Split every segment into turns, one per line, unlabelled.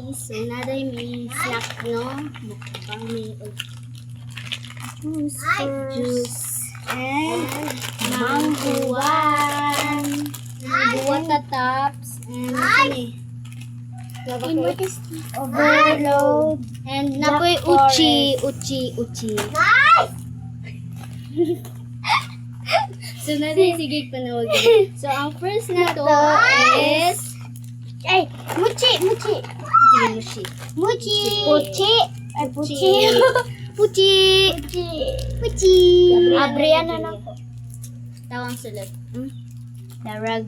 guys. So, naday may snack, no? Mukbang may juice. And mangguan. Buwata tops. And and what is this? Overload. And napoy uchi. Nice! So, naday sige panawagin. So, ang first na to is
Ay, muchi.
Muchi.
Abrian na lang po.
Tawang sulat.
Darag.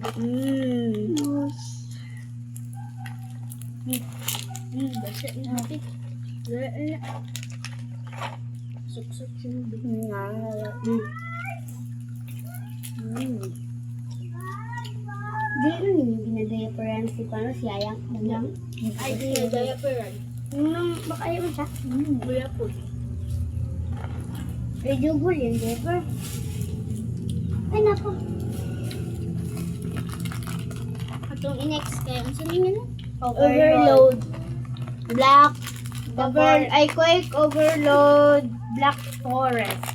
Basa na natin. Suksok yung Di rin yung ginadayaperan si Pano, si Ayang. Ay, ginadayaperan.
Baka yun siya.
Wala po.
Reduble yung diaper. Ay, naku.
Atong i-next kayo. Ang sabi nga na?
Overload. Quake overload Black Forest.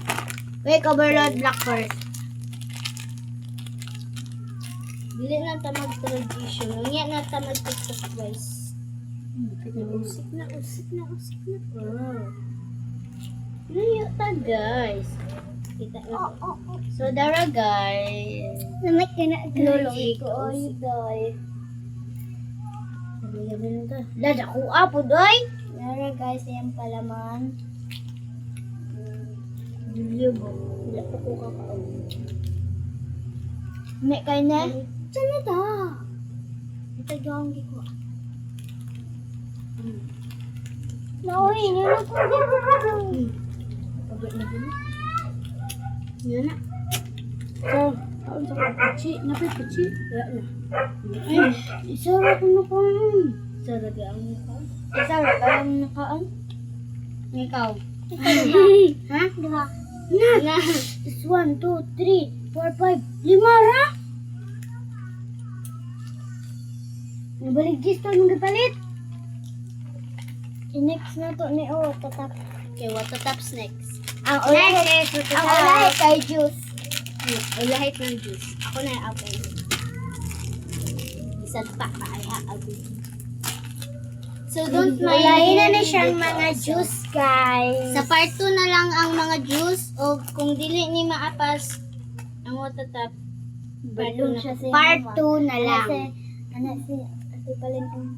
Quake overload Black Forest.
Dili na ta mag-tradition. Nga na ta mag-TikTok guys. Usik na. Layo ta guys. Kita na. So, dara guys.
Namat ka na.
Loloy ko.
Ay, day.
Sabi na ta.
Dada ko apo, doy. Dara guys, yung palaman.
Bilyo ba? Wala pa ko kakaon.
May kayo na?
Sana ta. Ito gawang giko.
Nauwi, yun ako dito.
Pagod na din. Yan na. So, taon sa kapuchi. Napay puchi. Wala na.
Ay, isara ko na kaon.
Saraga ang mukha.
Isara ka lang na kaon.
Ikaw.
Ha? Diba?
Na.
It's 1, 2, 3, 4, 5, 5 ra? Nabaligis to nung gapalit. Next na to ni tatap.
Okay, what the top next?
Ang ulahe kay juice.
Ulahit ng juice. Ako na yung apple. Isang pa ay haagod. So, don't mind.
Ulahin na na siyang mga juice, guys.
Sa part 2 na lang ang mga juice o kung dili ni maapas ang watatap.
Part 2 na lang.
Part 2 na lang.
Ano si Ate Palentong.